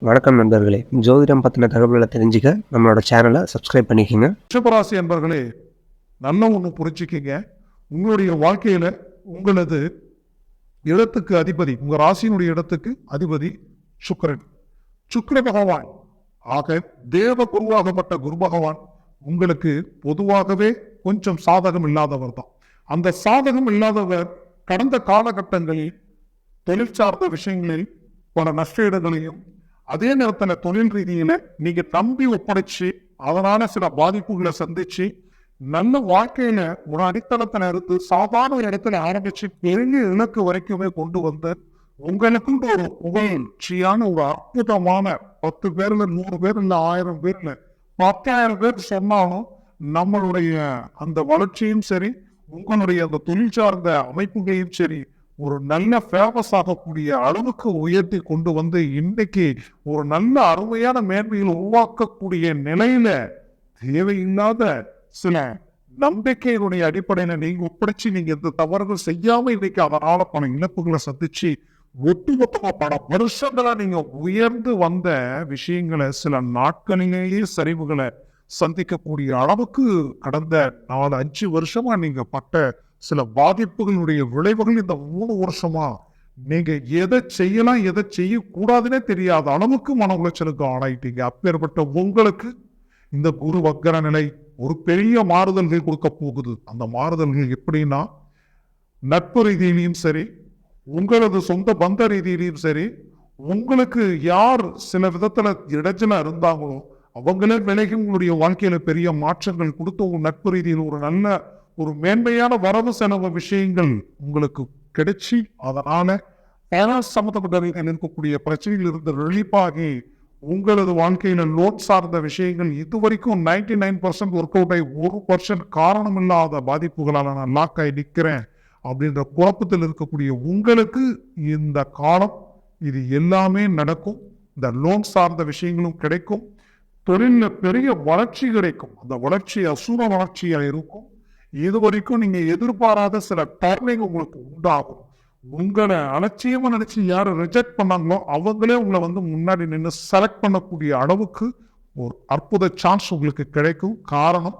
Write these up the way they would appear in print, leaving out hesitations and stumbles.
வணக்கம் நண்பர்களே. ஜோதிடம் பத்தின தகவல்கள தெரிஞ்சுக்க நம்மளோட சேனல சப்ஸ்கிரைப் பண்ணிக்கங்க. ரிஷபராசி என்பர்களே, நல்ல ஒண்ணு புரிஞ்சுக்கிங்க. உங்களுடைய வாழ்க்கையில உங்களது இடத்துக்கு அதிபதி, உங்க ராசியினுடைய இடத்துக்கு அதிபதி சுக்கிரன். சுக்கிர பகவான் ஆக தேவ குருவாகப்பட்ட குரு பகவான் உங்களுக்கு பொதுவாகவே கொஞ்சம் சாதகம் இல்லாதவர் தான். அந்த சாதகம் இல்லாதவர் கடந்த காலகட்டங்களில் தொழில் சார்ந்த விஷயங்களில் பல நஷ்டஈடுகளையும், அதே நேரத்துல தொழில் ரீதியில நீங்க நம்பி ஒப்படைச்சு அதனால சில பாதிப்புகளை சந்திச்சு நல்ல வாழ்க்கையில ஒரு அடித்தளத்துல இருந்து சாதாரண இடத்துல ஆரம்பிச்சு பெரிய இலக்கு வரைக்குமே கொண்டு வந்து உங்களுக்கும் ஒரு புகழ்ச்சியான ஒரு அற்புதமான 10 பேர்ல 100 பேர் இல்ல 1000 பேர்ல 10,000 பேர் சொன்னாலும் நம்மளுடைய அந்த வளர்ச்சியும் சரி, உங்களுடைய அந்த தொழில் சார்ந்த அமைப்புகளையும் சரி ஒரு நல்ல ஃபேமஸ் ஆகக்கூடிய அளவுக்கு உயர்த்தி கொண்டு வந்து இன்னைக்கு ஒரு நல்ல அருமையான மேன்மையில் உருவாக்கக்கூடிய நிலையில தேவையில்லாத சில நம்பிக்கையினுடைய அடிப்படையில நீங்க ஒப்படைச்சு நீங்க எந்த தவறுகள் செய்யாம இன்னைக்கு அதனால பல இழப்புகளை சந்திச்சு ஒட்டுமொத்தமா பல வருஷங்களா நீங்க உயர்ந்து வந்த விஷயங்களை சில நாட்களிலேயே சரிவுகளை சந்திக்கக்கூடிய அளவுக்கு கடந்த 4-5 வருஷமா நீங்க பட்ட சில பாதிப்புகளுடைய விளைவுகள் இந்த 3 வருஷமா நீங்க எதை செய்யலாம் எதை செய்யக்கூடாதுன்னே தெரியாத அளவுக்கு மன உளைச்சலுக்கு ஆளாயிட்டீங்க. அப்பேற்பட்ட உங்களுக்கு இந்த குரு வக்கர நிலை ஒரு பெரிய மாறுதல்கள் கொடுக்க போகுது. அந்த மாறுதல்கள் எப்படின்னா, நட்பு ரீதியிலையும் சரி, உங்களது சொந்த பந்த ரீதியிலையும் சரி, உங்களுக்கு யார் சில விதத்துல இடைஞ்சலா இருந்தாங்களோ அவங்களே விலகி உங்களுடைய வாழ்க்கையில பெரிய மாற்றங்கள் கொடுத்து உங்க நட்பு ரீதியில் ஒரு நல்ல ஒரு மேன்மையான வரவு செலவு விஷயங்கள் உங்களுக்கு கிடைச்சி அதனால பைனான்ஸ் சம்பந்தப்பட்ட இருக்கக்கூடிய பிரச்சனைகள் இருந்து ரிலீஃபாகி உங்களது வாழ்க்கையில லோன் சார்ந்த விஷயங்கள் இதுவரைக்கும் 99% ஒர்க் அவுட் ஆகி 1% காரணம் இல்லாத பாதிப்புகளால நான் லாக் ஆகி நிற்கிறேன் அப்படின்ற குழப்பத்தில் இருக்கக்கூடிய உங்களுக்கு இந்த காலம் இது எல்லாமே நடக்கும். இந்த லோன் சார்ந்த விஷயங்களும் கிடைக்கும். தொழில பெரிய வளர்ச்சி கிடைக்கும். அந்த வளர்ச்சி அசுர வளர்ச்சியா இருக்கும். இதுவரைக்கும் நீங்க எதிர்பாராத சில டர்னிங் உங்களுக்கு உண்டாகும். உங்களை அலட்சியமா நினைச்சு யாரு ரிஜெக்ட் பண்ணாங்களோ அவங்களே உங்களை வந்து முன்னாடி நின்று செலக்ட் பண்ணக்கூடிய அளவுக்கு ஒரு அற்புத சான்ஸ் உங்களுக்கு கிடைக்கும். காரணம்,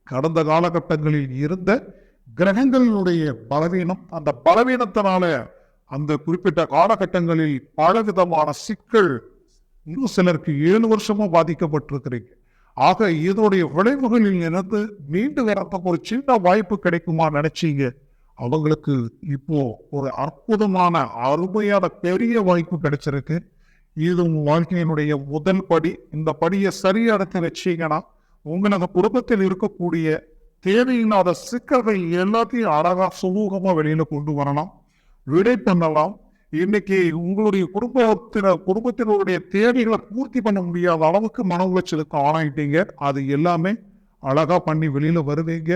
கடந்த காலகட்டங்களில் இருந்த கிரகங்களினுடைய பலவீனம், அந்த பலவீனத்தினால அந்த குறிப்பிட்ட காலகட்டங்களில் பலவிதமான சிக்கல் இன்னும் சிலருக்கு 7 வருஷமா பாதிக்கப்பட்டிருக்கிறீங்க. ஆக இதனுடைய விளைவுகளில் இருந்து மீண்டு வரப்ப ஒரு சின்ன வாய்ப்பு கிடைக்குமா நினைச்சீங்க. அவங்களுக்கு இப்போ ஒரு அற்புதமான அருமையான பெரிய வாய்ப்பு கிடைச்சிருக்கு. இது உங்க வாழ்க்கையினுடைய முதல் படி. இந்த படியை சரியா எடுத்து வச்சீங்கன்னா உங்களது குடும்பத்தில் இருக்கக்கூடிய தேவையில்லாத சிக்கல்கள் எல்லாத்தையும் அழகா சுமூகமா வெளியில கொண்டு வரலாம், விடை பண்ணலாம். இன்னைக்கு உங்களுடைய குடும்பத்தினுடைய தேவைகளை பூர்த்தி பண்ண முடியாத அளவுக்கு மன உளைச்சலுக்கு ஆளாயிட்டீங்க. அது எல்லாமே அழகா பண்ணி வெளியில வருவீங்க.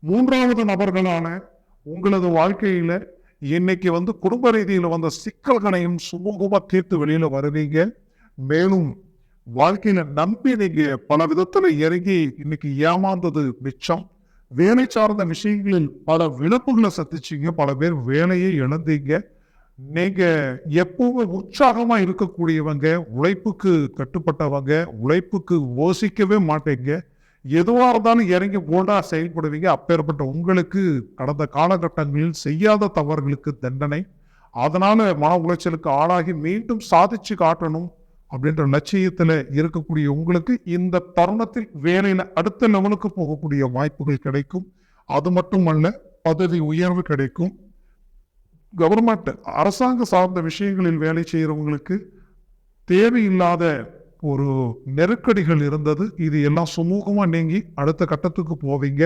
3வது நபர்களான உங்களது வாழ்க்கையில இன்னைக்கு வந்து குடும்ப ரீதியில வந்த சிக்கல்களையும் சுமூகமா தீர்த்து வெளியில வருவீங்க. மேலும் வாழ்க்கையில நம்பி நீங்க பல விதத்துல இறங்கி இன்னைக்கு ஏமாந்தது மிச்சம். வேலை சார்ந்த விஷயங்களில் பல விளப்புகளை சந்திச்சீங்க. பல பேர் வேலையை இழந்தீங்க. நீங்க எப்பவுமே உற்சாகமா இருக்கக்கூடியவங்க, உழைப்புக்கு கட்டுப்பட்டவங்க, உழைப்புக்கு யோசிக்கவே மாட்டீங்க. எதுவா இருந்தாலும் இறங்கி போல்டா செயல்படுவீங்க. அப்பேற்பட்ட உங்களுக்கு கடந்த காலகட்டங்களில் செய்யாத தவறுகளுக்கு தண்டனை. அதனால மன உளைச்சலுக்கு ஆளாகி மீண்டும் சாதிச்சு காட்டணும் அப்படின்ற லட்சியத்துல இருக்கக்கூடிய உங்களுக்கு இந்த தருணத்தில் வேலையில அடுத்த லெவலுக்கு போகக்கூடிய வாய்ப்புகள் கிடைக்கும். அது மட்டுமல்ல, பதவி உயர்வு கிடைக்கும். கவர்மெண்ட் அரசாங்க சார்ந்த விஷயங்களில் வேலை செய்யறவங்களுக்கு தேவையில்லாத ஒரு நெருக்கடிகள் இருந்தது. இது எல்லாம் சுமூகமா நீங்கி அடுத்த கட்டத்துக்கு போவீங்க.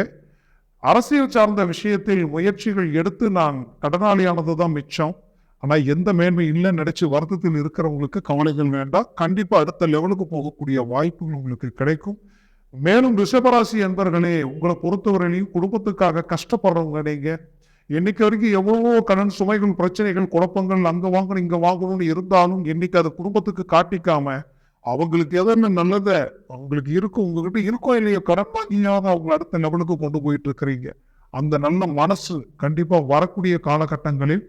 அரசியல் சார்ந்த விஷயத்தில் முயற்சிகள் எடுத்து நான் கடனாளியானதுதான் மிச்சம். ஆனா எந்த மேன்மை இல்லைன்னு நினைச்சு வருத்தத்தில் இருக்கிறவங்களுக்கு கவலைகள் வேண்டாம். கண்டிப்பா அடுத்த லெவலுக்கு போகக்கூடிய வாய்ப்புகள் உங்களுக்கு கிடைக்கும். மேலும் ரிஷபராசி என்பர்களே, உங்களை பொறுத்தவரையிலையும் குடும்பத்துக்காக கஷ்டப்படுறவங்க நீங்க. இன்னைக்கு வரைக்கும் எவ்வளவோ கடன் சுமைகள், பிரச்சனைகள், குழப்பங்கள், அங்க வாங்கணும் இங்க வாங்கணும்னு இருந்தாலும் இன்னைக்கு அதை குடும்பத்துக்கு காட்டிக்காம அவங்களுக்கு எதனா நல்லத அவங்களுக்கு இருக்கும், உங்ககிட்ட இருக்கும் இல்லையோ கடன் வாங்கியாவது அவங்க அடுத்த லெவலுக்கு கொண்டு போயிட்டு இருக்கிறீங்க. அந்த நல்ல மனசு கண்டிப்பா வரக்கூடிய காலகட்டங்களில்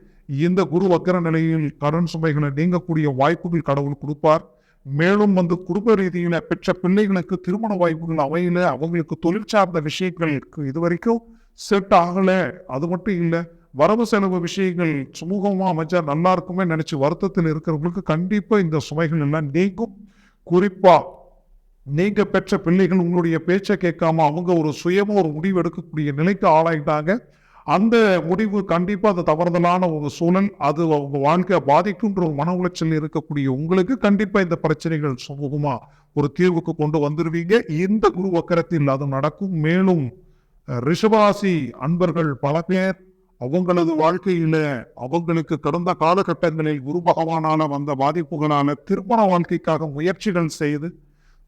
இந்த குரு வக்கர நிலையில் கடன் சுமைகளை நீங்கக்கூடிய வாய்ப்புகள் கடவுள் கொடுப்பார். மேலும் குடும்ப ரீதியில பெற்ற பிள்ளைகளுக்கு திருமண வாய்ப்புகள் அமையல, அவங்களுக்கு தொழில் சார்ந்த விஷயங்களுக்கு இதுவரைக்கும் செட் ஆகல. அது மட்டும் இல்ல, வரவு செலவு விஷயங்கள் சுமூகமா அமைச்சா நல்லா இருக்குமே நினைச்சு வருத்தத்தில் இருக்கிறவங்களுக்கு கண்டிப்பா இந்த சுமைகள் எல்லாம் நீங்கும். குறிப்பா நீங்க பெற்ற பிள்ளைகள் உங்களுடைய பேச்சை கேட்காம அவங்க ஒரு சுயமா ஒரு முடிவு எடுக்கக்கூடிய நிலைக்கு ஆளாயிட்டாங்க. அந்த முடிவு கண்டிப்பா அது தவறுதலான ஒரு சூழல், அது அவங்க வாழ்க்கையை பாதிக்கும்ன்ற ஒரு மன உளைச்சல் இருக்கக்கூடிய உங்களுக்கு கண்டிப்பா இந்த பிரச்சனைகள் சுமூகமா ஒரு தீர்வுக்கு கொண்டு வந்துருவீங்க. இந்த குரு வக்கரத்தில் அது நடக்கும். மேலும் ரிஷபராசி அன்பர்கள் பல பேர் அவங்களது வாழ்க்கையில அவங்களுக்கு கடந்த காலகட்டங்களில் குரு பகவானால வந்த பாதிப்புகளான திருமண வாழ்க்கைக்காக முயற்சிகள் செய்து,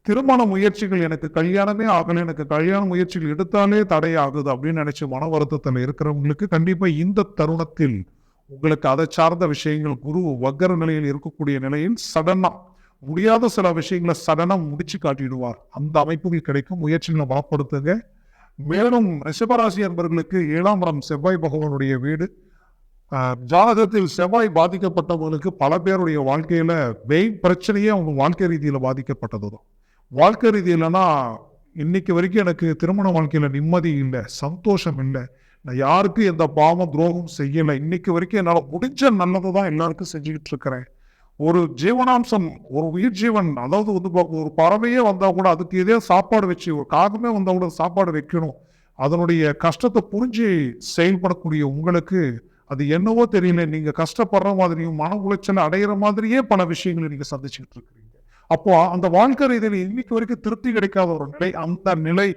திருமண முயற்சிகள் எனக்கு கல்யாணமே ஆகல, எனக்கு கல்யாண முயற்சிகள் எடுத்தாலே தடையாகுது அப்படின்னு நினைச்சு மன வருத்தத்தில் இருக்கிறவங்களுக்கு கண்டிப்பா இந்த தருணத்தில் உங்களுக்கு அதை சார்ந்த விஷயங்கள் குரு வக்கர நிலையில் இருக்கக்கூடிய நிலையில் சடனா முடியாத சில விஷயங்களை சடனா முடிச்சு காட்டிடுவார். அந்த அமைப்புகள் கிடைக்கும். முயற்சிகளை பலப்படுத்துங்க. மேலும் ரிஷபராசி அன்பர்களுக்கு 7ஆம் இடம் செவ்வாய் பகவானுடைய வீடு. ஜாதகத்தில் செவ்வாய் பாதிக்கப்பட்டவங்களுக்கு பல பேருடைய வாழ்க்கையில மெயின் பிரச்சனையே அவங்க வாழ்க்கை ரீதியில பாதிக்கப்பட்டதுதான். வாழ்க்கை ரீதியிலனா இன்னைக்கு வரைக்கும் எனக்கு திருமண வாழ்க்கையில நிம்மதி இல்லை, சந்தோஷம் இல்லை, நான் யாருக்கும் எந்த பாவம் துரோகம் செய்யலை, இன்னைக்கு வரைக்கும் என்னால் முடிஞ்ச நல்லதை தான் எல்லாருக்கும் செஞ்சுக்கிட்டு இருக்கிறேன். ஒரு ஜீவனாம்சம், ஒரு உயிர் ஜீவன், அதாவது ஒரு பறவையே வந்தா கூட அதுக்கு இதே சாப்பாடு வச்சு, ஒரு காகமே வந்தா கூட சாப்பாடு வைக்கணும், அதனுடைய கஷ்டத்தை புரிஞ்சு செயல்படக்கூடிய உங்களுக்கு அது என்னவோ தெரியல, நீங்க கஷ்டப்படுற மாதிரியும் மன உளைச்சல் அடைகிற மாதிரியே பல விஷயங்களை நீங்க சந்திச்சுக்கிட்டு இருக்கிறீங்க. அப்போ அந்த வாழ்க்கை ரீதியில் இன்னைக்கு வரைக்கும் திருப்தி கிடைக்காத ஒரு நிலை, அந்த நிலை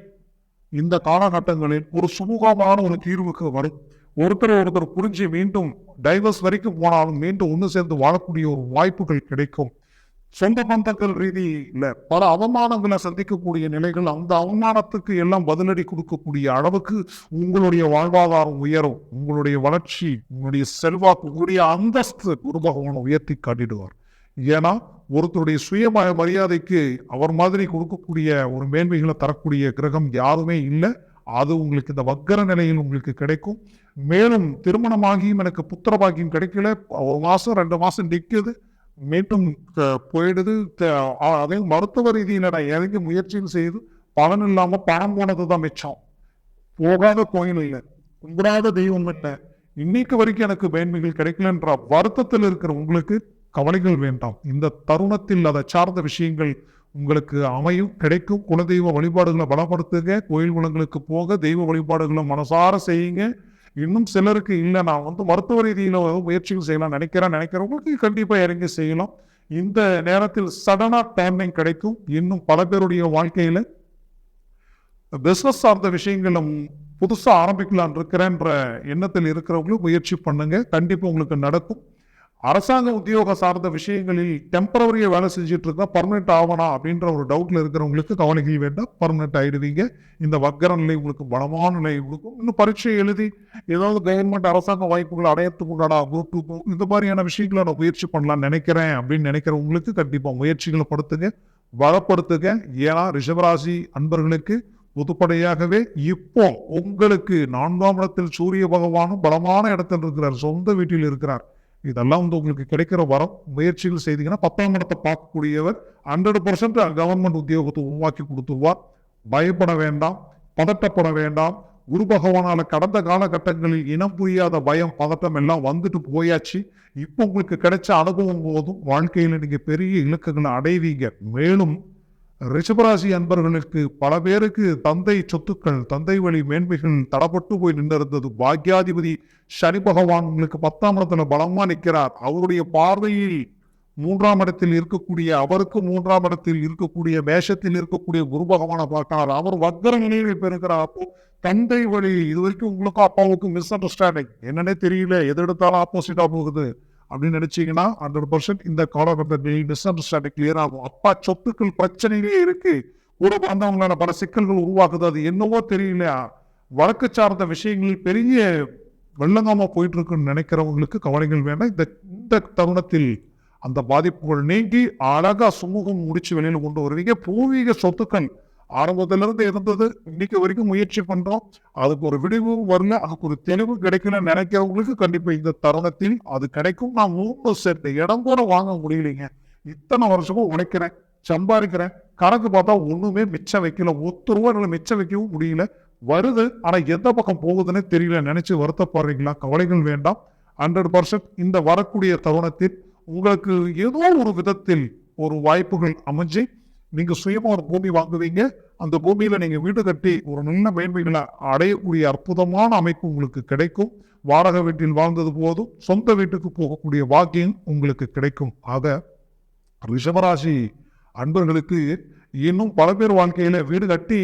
இந்த காலகட்டங்களில் ஒரு சுமூகமான ஒரு தீர்வுக்கு வரும். ஒருத்தர் புரிஞ்சு மீண்டும் டைவர்ஸ் வரைக்கும் போனாலும் மீண்டும் ஒன்று சேர்ந்து வாழக்கூடிய ஒரு வாய்ப்புகள் கிடைக்கும். சொந்த பந்தங்கள் ரீதியில பல அவமானங்களை சந்திக்கக்கூடிய நிலைகள், அந்த அவமானத்துக்கு எல்லாம் பதிலடி கொடுக்கக்கூடிய அளவுக்கு உங்களுடைய வாழ்வாதாரம் உயரும், உங்களுடைய வளர்ச்சி, உங்களுடைய செல்வாக்கு, உங்களுடைய அந்தஸ்து குரு பகவானை உயர்த்தி காட்டிடுவார். ஏன்னா ஒருத்தருடைய சுய மரியாதைக்கு அவர் மாதிரி கொடுக்கக்கூடிய ஒரு மேன்மைகளை தரக்கூடிய கிரகம் யாருமே இல்லை. அது உங்களுக்கு இந்த வக்கர நிலையில் உங்களுக்கு கிடைக்கும். மேலும் திருமணமாகியும் எனக்கு புத்திர பாக்கியம் கிடைக்கல, 1 மாசம் 2 மாசம் நிற்குது, மீண்டும் போயிடுது, அதே மருத்துவ ரீதியில நான் இறங்கி முயற்சியும் செய்து பலன் இல்லாம பணம் போனது தான் மிச்சம். போகாத கோயில் இல்லை, கும்பிடாத தெய்வம் இல்லை, இன்னைக்கு வரைக்கும் எனக்கு மேன்மைகள் கிடைக்கலன்ற வருத்தத்தில் இருக்கிற உங்களுக்கு கவலைகள் வேண்டாம். இந்த தருணத்தில் அதை சார்ந்த விஷயங்கள் உங்களுக்கு அமையும், கிடைக்கும். குலதெய்வ வழிபாடுகளை பலப்படுத்துங்க, கோயில் குளங்களுக்கு போக தெய்வ வழிபாடுகளை மனசார செய்யுங்க. இன்னும் சிலருக்கு இல்லை, நான் மருத்துவ ரீதியில முயற்சிகள் செய்யலாம் நினைக்கிறவங்களுக்கு கண்டிப்பா இறங்கி செய்யலாம். இந்த நேரத்தில் சடனா டைமிங் கிடைக்கும். இன்னும் பல பேருடைய வாழ்க்கையில பிசினஸ் சார்ந்த விஷயங்களும் புதுசா ஆரம்பிக்கலாம் இருக்கிறேன்ற எண்ணத்தில் இருக்கிறவங்களும் முயற்சி பண்ணுங்க, கண்டிப்பா உங்களுக்கு நடக்கும். அரசாங்க உத்தியோக சார்ந்த விஷயங்களில் டெம்பரவரியா வேலை செஞ்சுட்டு இருந்தா பர்மனெண்ட் ஆகனா அப்படின்ற ஒரு டவுட்ல இருக்கிறவங்களுக்கு கவலைகள் வேண்டாம், பர்மனெண்ட் ஆயிடுவீங்க. இந்த வக்கர நிலை உங்களுக்கு பலமான நிலை கொடுக்கும். இன்னும் பரீட்சை எழுதி ஏதாவது கவர்மெண்ட் அரசாங்க வாய்ப்புகள் அடையத்துக்கு உண்டான இந்த மாதிரியான விஷயங்களை நான் முயற்சி பண்ணலாம்னு நினைக்கிறேன் அப்படின்னு நினைக்கிறவங்களுக்கு கண்டிப்பா முயற்சிகளை படுத்துங்க, பலப்படுத்துங்க. ஏன்னா ரிஷபராசி அன்பர்களுக்கு பொதுப்படையாகவே இப்போ உங்களுக்கு 4ஆம் இடத்தில் சூரிய பகவானும் பலமான இடத்தில் இருக்கிறார், சொந்த வீட்டில் இருக்கிறார். இதெல்லாம் உங்களுக்கு கிடைக்கிற வரம். முயற்சிகள் செய்தீங்கன்னா 10ஆம் இடத்தை பார்க்கக்கூடியவர் 100% கவர்மெண்ட் உத்தியோகத்தை உருவாக்கி கொடுத்துருவார். பயப்பட வேண்டாம், பதட்டப்பட வேண்டாம். குரு பகவானால கடந்த காலகட்டங்களில் இனம் புரியாத பயம், பதட்டம் எல்லாம் வந்துட்டு போயாச்சு. இப்போ உங்களுக்கு கிடைச்ச அனுபவம் போதும் வாழ்க்கையில நீங்க பெரிய இலக்குகளை அடைவீங்க. மேலும் ரிஷபராசி அன்பர்களுக்கு பல பேருக்கு தந்தை சொத்துக்கள், தந்தை வழி மேன்மைகள் தடப்பட்டு போய் நின்றிருந்தது. பாக்யாதிபதி சனி பகவான் உங்களுக்கு 10ஆம் இடத்துல பலமா நிற்கிறார். அவருடைய பார்வையில் 3ஆம் இடத்தில் இருக்கக்கூடிய, அவருக்கு 3ஆம் இடத்தில் இருக்கக்கூடிய மேஷத்தில் இருக்கக்கூடிய குரு பகவானை பார்க்கிறார். அவர் வக்கர நிலையில் பெறுகிறார். அப்போ தந்தை வழி இதுவரைக்கும் உங்களுக்கும் அப்பாவுக்கும் மிஸ் அண்டர்ஸ்டாண்டிங் என்னன்னே தெரியல, எது எடுத்தாலும் ஆப்போசிட்டா போகுது அப்படின்னு நினைச்சீங்கன்னா 100% இந்த காலகட்டத்தில் மிஸ் அண்டர்ஸ்டாண்டிங் கிளியர் ஆகும். அப்பா சொத்துக்கள் பிரச்சனையிலே இருக்கு, கூட வந்தவங்களால பல சிக்கல்கள் உருவாக்குது, அது என்னவோ தெரியல. வழக்கு சார்ந்த விஷயங்களில் பெரிய வெள்ளங்காம போயிட்டு இருக்குன்னு நினைக்கிறவங்களுக்கு கவலைகள் வேண்டாம். இந்த தருணத்தில் அந்த பாதிப்புகள் நீங்கி அழகா சுமூகம் முடிச்சு வெளியில கொண்டு வருவீங்க. பூர்வீக சொத்துக்கள் ஆரம்பத்துல இருந்து இருந்தது, இன்னைக்கு வரைக்கும் முயற்சி பண்றோம், அதுக்கு ஒரு விடிவும் வரல, அதுக்கு ஒரு தெளிவு கிடைக்கல நினைக்கிறவங்களுக்கு கண்டிப்பா இந்த தருணத்தில் அது கிடைக்கும். நான் 3 செட் இடம் கூட வாங்க முடியலைங்க, இத்தனை வருஷமும் உழைக்கிறேன், சம்பாதிக்கிறேன், கணக்கு பார்த்தா ஒண்ணுமே மிச்சம் வைக்கல, ₹1 என்னால மிச்சம் வைக்கவும் முடியல, வருது ஆனா எந்த பக்கம் போகுதுன்னு தெரியல, நினைச்சு வருத்தப்படுறீங்களா? கவலைகள் வேண்டாம். 100% இந்த வரக்கூடிய தருணத்தில் உங்களுக்கு ஏதோ ஒரு விதத்தில் ஒரு வாய்ப்புகள் அமைஞ்சு நீங்க சுயமா ஒரு பூமி வாங்குவீங்க. அந்த பூமியில நீங்க வீடு கட்டி ஒரு நல்ல மேன்மைகளை அடையக்கூடிய அற்புதமான அமைப்பு உங்களுக்கு கிடைக்கும். வாடகை வீட்டில் வாழ்ந்தது போதும், சொந்த வீட்டுக்கு போகக்கூடிய பாக்கியம் உங்களுக்கு கிடைக்கும். ஆக ரிஷபராசி அன்பர்களுக்கு இன்னும் பல பேர் வாழ்க்கையில வீடு கட்டி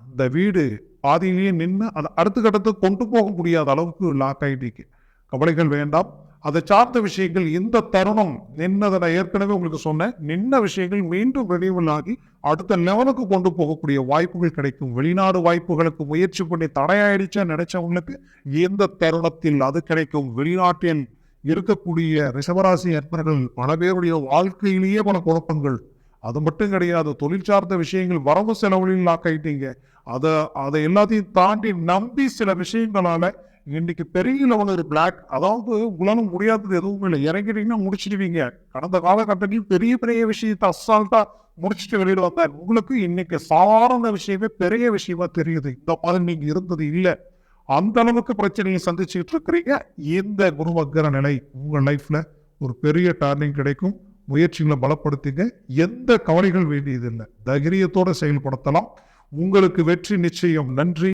அந்த வீடு பாதியிலேயே நின்று அதை அடுத்த கட்டத்துக்கு கொண்டு போக முடியாத அளவுக்கு லாக் ஆயிட்டீங்க. கவலைகள் வேண்டாம். அதை சார்ந்த விஷயங்கள் இந்த தருணம் நின்னதை நான் ஏற்கனவே உங்களுக்கு சொன்னேன். நின்ன விஷயங்கள் மீண்டும் ரெனியூவல் ஆகி அடுத்த லெவலுக்கு கொண்டு போகக்கூடிய வாய்ப்புகள் கிடைக்கும். வெளிநாடு வாய்ப்புகளுக்கு முயற்சி பண்ணி தடையாயிடுச்சா நினைச்சவங்களுக்கு இந்த தருணத்தில் அது கிடைக்கும். வெளிநாட்டில் இருக்கக்கூடிய ரிஷபராசி அன்பர்கள் பல பேருடைய வாழ்க்கையிலேயே பல குழப்பங்கள். அது மட்டும் கிடையாது, தொழில் சார்ந்த விஷயங்கள் வரவு செலவுகளில் லாக் ஆயிட்டீங்க. அதை எல்லாத்தையும் தாண்டி நம்பி சில விஷயங்களால இன்னைக்கு பெரிய லெவல் ஒரு பிளாக், அதாவது உங்களால முடியாதது எதுவும் இல்லை, இறங்கிட்டீங்கன்னா முடிச்சிடுவீங்க. கடந்த காலகட்டத்தில் பெரிய பெரிய விஷயத்தை அசால்ட்டா முடிச்சுட்டு வெளியில வந்தார். உங்களுக்கு இன்னைக்கு சாதாரண விஷயமே பெரிய விஷயமா தெரியுது. இந்த மாதிரி நீங்க இருந்தது இல்லை, அந்த அளவுக்கு பிரச்சனையை சந்திச்சுட்டு இருக்கிறீங்க. இந்த குருவக்கர நிலை உங்க லைஃப்ல ஒரு பெரிய டர்னிங் கிடைக்கும். முயற்சிகளை பலப்படுத்துங்க. எந்த கவலைகள் வேண்டியதில்லை, தைரியத்தோட செயல்படுத்தலாம். உங்களுக்கு வெற்றி நிச்சயம். நன்றி.